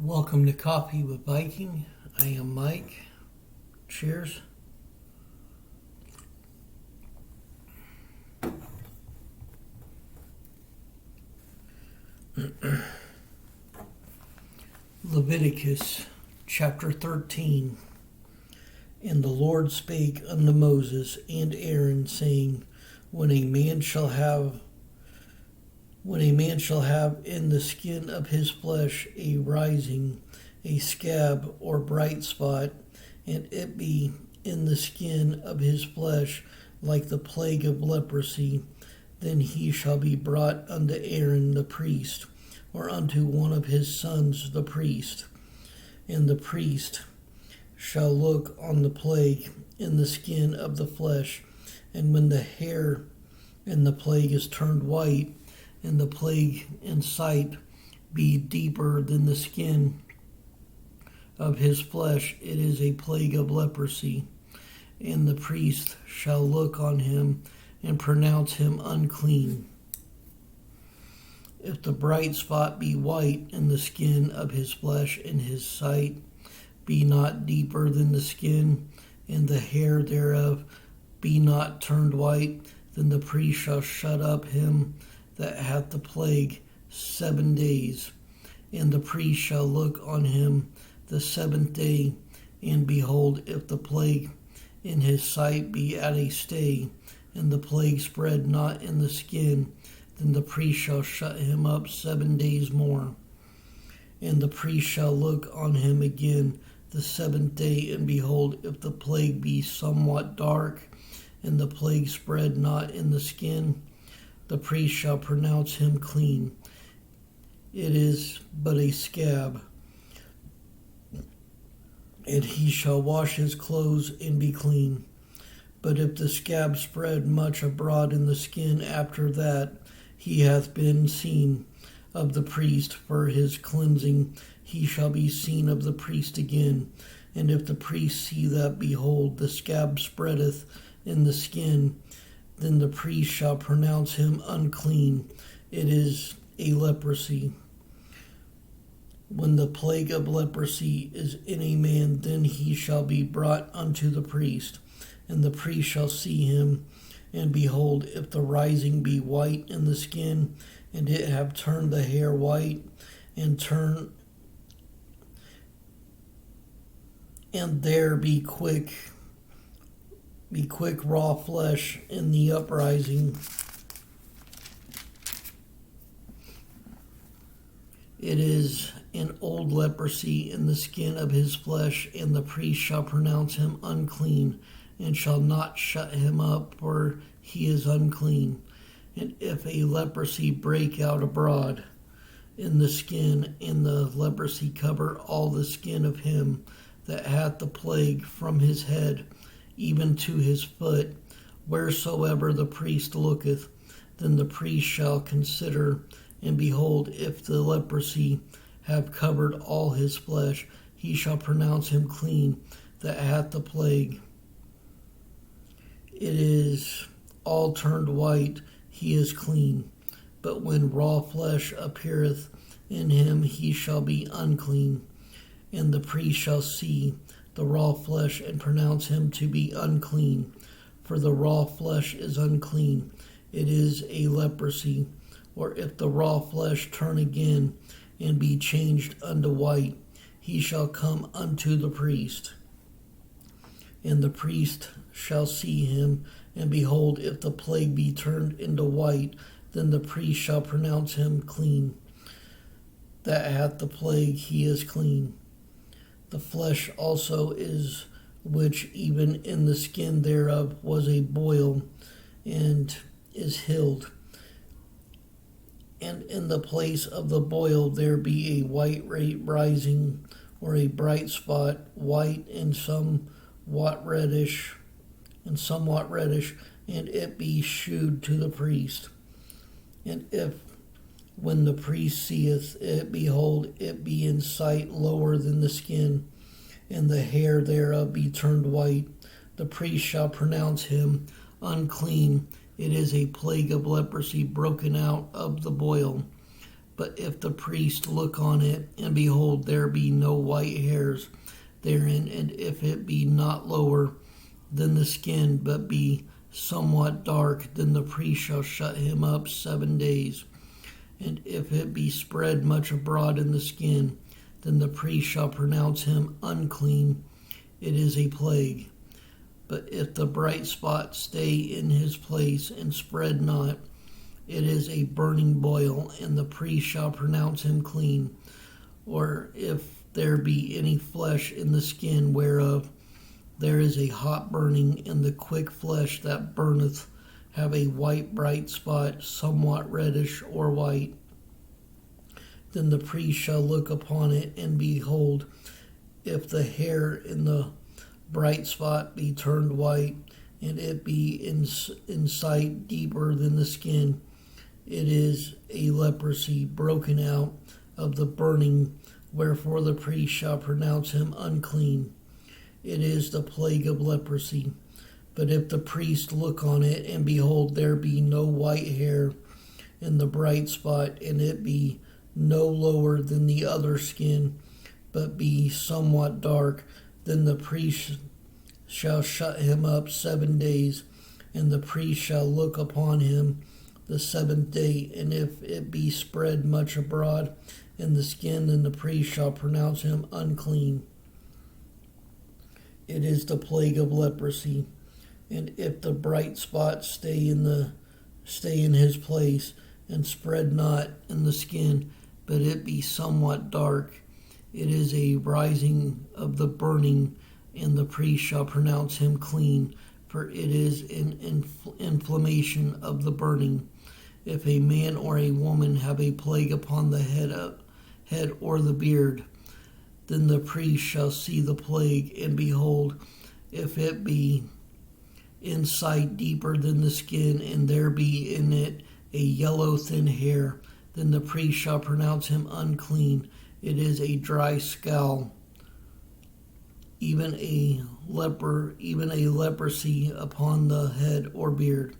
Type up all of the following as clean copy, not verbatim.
Welcome to Coffee with Viking. I am Mike. Cheers. Leviticus Chapter 13. And the Lord spake unto Moses and Aaron, saying, When a man shall have in the skin of his flesh a rising, a scab or bright spot, and it be in the skin of his flesh like the plague of leprosy, then he shall be brought unto Aaron the priest, or unto one of his sons the priest. And the priest shall look on the plague in the skin of the flesh, and when the hair and the plague is turned white, and the plague in sight be deeper than the skin of his flesh, it is a plague of leprosy. And the priest shall look on him and pronounce him unclean. If the bright spot be white in the skin of his flesh, and his sight be not deeper than the skin, and the hair thereof be not turned white, then the priest shall shut up him that hath the plague 7 days. And the priest shall look on him the 7th day, and behold, if the plague in his sight be at a stay, and the plague spread not in the skin, then the priest shall shut him up 7 days more. And the priest shall look on him again the 7th day, and behold, if the plague be somewhat dark, and the plague spread not in the skin, the priest shall pronounce him clean. It is but a scab. And he shall wash his clothes and be clean. But if the scab spread much abroad in the skin after that he hath been seen of the priest for his cleansing, he shall be seen of the priest again. And if the priest see that, behold, the scab spreadeth in the skin, then the priest shall pronounce him unclean. It is a leprosy. When the plague of leprosy is in a man, then he shall be brought unto the priest, and the priest shall see him. And behold, if the rising be white in the skin, and it have turned the hair white, and there be quick raw flesh in the uprising, it is an old leprosy in the skin of his flesh, and the priest shall pronounce him unclean, and shall not shut him up, for he is unclean. And if a leprosy break out abroad in the skin, and the leprosy cover all the skin of him that hath the plague from his head even to his foot, wheresoever the priest looketh, then the priest shall consider, and behold, if the leprosy have covered all his flesh, he shall pronounce him clean that hath the plague. It is all turned white, he is clean. But when raw flesh appeareth in him, he shall be unclean. And the priest shall see the raw flesh, and pronounce him to be unclean. For the raw flesh is unclean, it is a leprosy. Or if the raw flesh turn again, and be changed unto white, he shall come unto the priest. And the priest shall see him, and behold, if the plague be turned into white, then the priest shall pronounce him clean. That hath the plague, he is clean. The flesh also is, which even in the skin thereof was a boil, and is healed. And in the place of the boil there be a white rising, or a bright spot, white and somewhat reddish, and it be shewed to the priest. And if, when the priest seeth it, behold, it be in sight lower than the skin, and the hair thereof be turned white, the priest shall pronounce him unclean. It is a plague of leprosy broken out of the boil. But if the priest look on it, and behold, there be no white hairs therein, and if it be not lower than the skin, but be somewhat dark, then the priest shall shut him up 7 days. And if it be spread much abroad in the skin, then the priest shall pronounce him unclean. It is a plague. But if the bright spot stay in his place and spread not, it is a burning boil, and the priest shall pronounce him clean. Or if there be any flesh in the skin whereof there is a hot burning, and the quick flesh that burneth have a white bright spot, somewhat reddish or white, then the priest shall look upon it, and behold, if the hair in the bright spot be turned white, and it be in sight deeper than the skin, it is a leprosy broken out of the burning, wherefore the priest shall pronounce him unclean. It is the plague of leprosy. But if the priest look on it, and behold, there be no white hair in the bright spot, and it be no lower than the other skin, but be somewhat dark, then the priest shall shut him up 7 days, and the priest shall look upon him the 7th day, and if it be spread much abroad in the skin, then the priest shall pronounce him unclean. It is the plague of leprosy. And if the bright spot stay in his place, and spread not in the skin, but it be somewhat dark, it is a rising of the burning, and the priest shall pronounce him clean, for it is an inflammation of the burning. If a man or a woman have a plague upon the head or the beard, then the priest shall see the plague, and behold, if it be in sight deeper than the skin, and there be in it a yellow thin hair, then the priest shall pronounce him unclean. It is a dry scowl, even a leprosy upon the head or beard.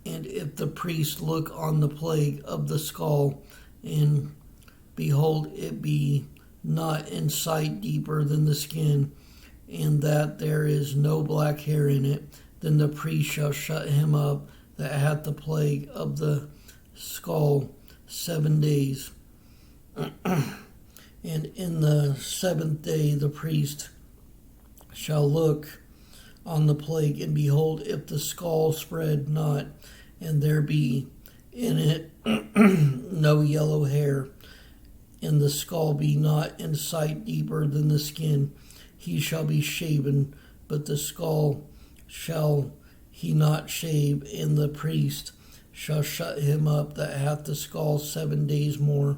And if the priest look on the plague of the skull, and behold, it be not in sight deeper than the skin, and that there is no black hair in it, then the priest shall shut him up that hath the plague of the skull 7 days. And in the 7th day the priest shall look on the plague, and behold, if the skull spread not, and there be in it no yellow hair, and the skull be not in sight deeper than the skin, he shall be shaven, but the skull shall he not shave, and the priest shall shut him up that hath the skull 7 days more.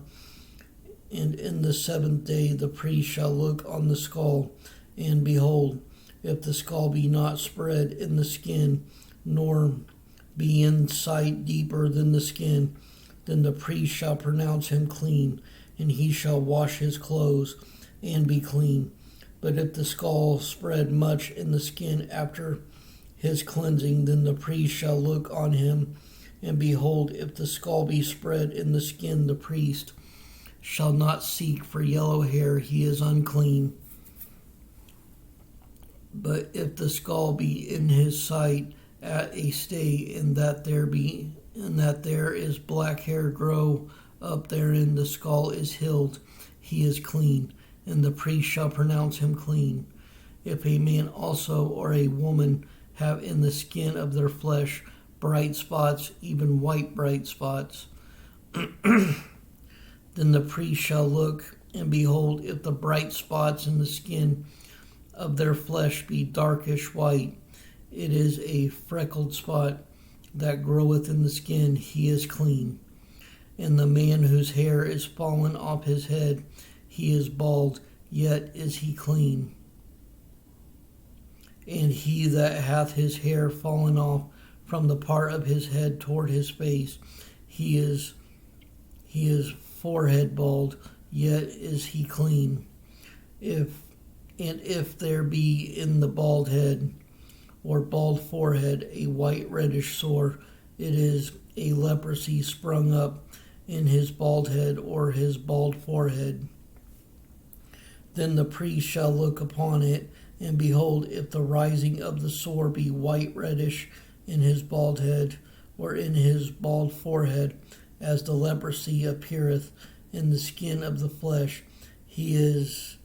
And in the 7th day the priest shall look on the skull, and behold, if the skull be not spread in the skin, nor be in sight deeper than the skin, then the priest shall pronounce him clean, and he shall wash his clothes, and be clean. But if the skull spread much in the skin after his cleansing, then the priest shall look on him, and behold, if the skull be spread in the skin, the priest shall not seek for yellow hair, he is unclean. But if the skull be in his sight at a stay, and that there is black hair grow up therein, the skull is healed, he is clean, and the priest shall pronounce him clean. If a man also or a woman have in the skin of their flesh bright spots, even white bright spots, then the priest shall look, and behold, if the bright spots in the skin of their flesh be darkish white, it is a freckled spot that groweth in the skin, he is clean. And the man whose hair is fallen off his head, he is bald, yet is he clean. And he that hath his hair fallen off from the part of his head toward his face, he is forehead bald, yet is he clean. If there be in the bald head or bald forehead a white reddish sore, it is a leprosy sprung up, in his bald head or his bald forehead. Then the priest shall look upon it, and behold, if the rising of the sore be white reddish in his bald head, or in his bald forehead, as the leprosy appeareth in the skin of the flesh, he is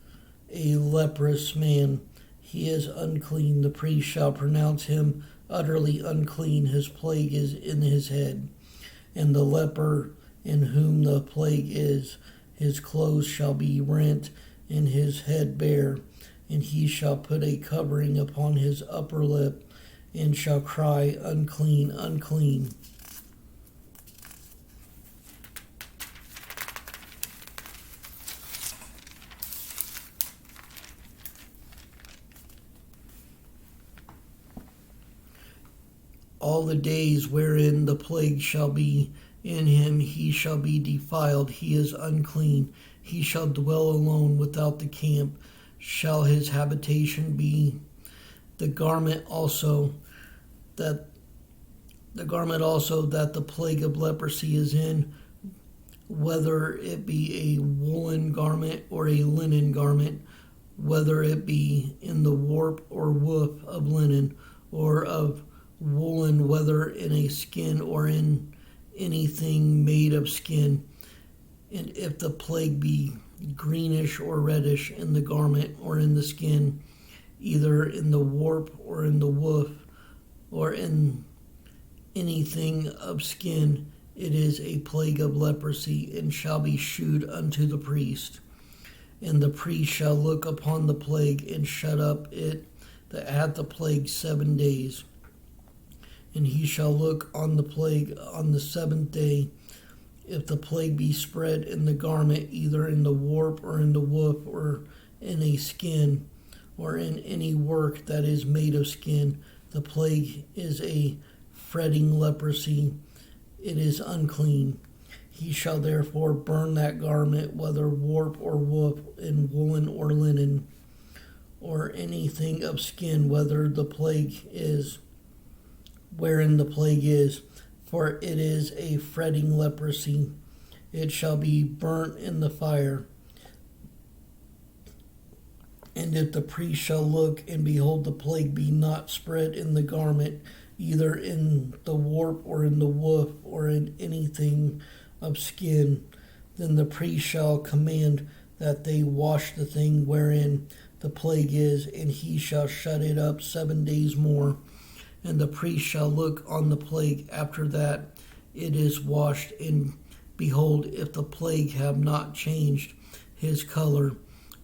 a leprous man. He is unclean. The priest shall pronounce him utterly unclean. His plague is in his head. And the leper in whom the plague is, his clothes shall be rent, and his head bare, and he shall put a covering upon his upper lip, and shall cry, Unclean, unclean. All the days wherein the plague shall be in him, he shall be defiled, he is unclean. He shall dwell alone without the camp, shall his habitation be. The garment also that the plague of leprosy is in, whether it be a woolen garment or a linen garment, whether it be in the warp or woof of linen, or of woolen, whether in a skin or in anything made of skin. And if the plague be greenish or reddish in the garment or in the skin, either in the warp or in the woof, or in anything of skin, it is a plague of leprosy, and shall be shewed unto the priest. And the priest shall look upon the plague, and shut up it that hath the plague 7 days. And he shall look on the plague on the 7th day. If the plague be spread in the garment, either in the warp or in the woof, or in a skin, or in any work that is made of skin, the plague is a fretting leprosy. It is unclean. He shall therefore burn that garment, whether warp or woof, in woolen or linen, or anything of skin, whether the plague is, wherein the plague is, for it is a fretting leprosy. It shall be burnt in the fire. And if the priest shall look, and behold, the plague be not spread in the garment, either in the warp or in the woof, or in anything of skin, then the priest shall command that they wash the thing wherein the plague is, and he shall shut it up 7 days more. And the priest shall look on the plague after that it is washed, and behold, if the plague have not changed his color,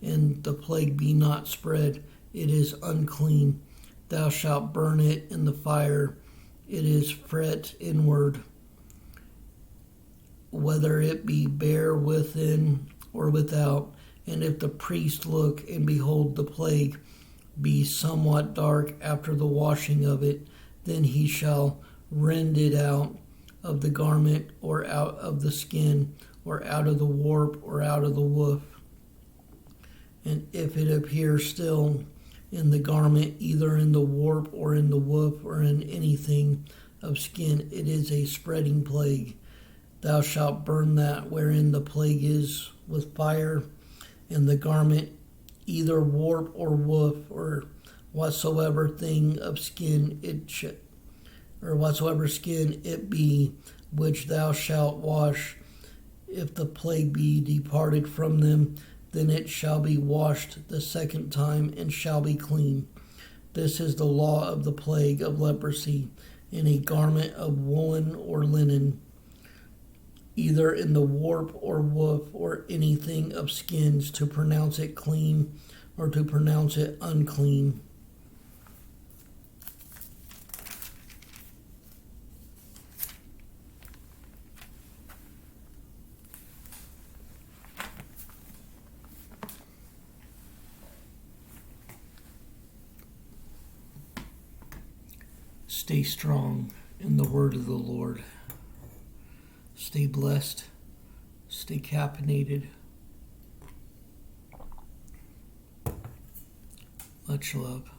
and the plague be not spread, it is unclean. Thou shalt burn it in the fire. It is fret inward, whether it be bare within or without. And if the priest look, and behold, the plague be somewhat dark after the washing of it, then he shall rend it out of the garment, or out of the skin, or out of the warp, or out of the woof. And if it appear still in the garment, either in the warp, or in the woof, or in anything of skin, it is a spreading plague. Thou shalt burn that wherein the plague is with fire, and the garment, either warp or woof, or whatsoever thing of skin whatsoever skin it be, which thou shalt wash. If the plague be departed from them, then it shall be washed the 2nd time, and shall be clean. This is the law of the plague of leprosy, in a garment of woolen or linen, either in the warp or woof, or anything of skins, to pronounce it clean, or to pronounce it unclean. Stay strong in the word of the Lord. Stay blessed. Stay caffeinated. Much love.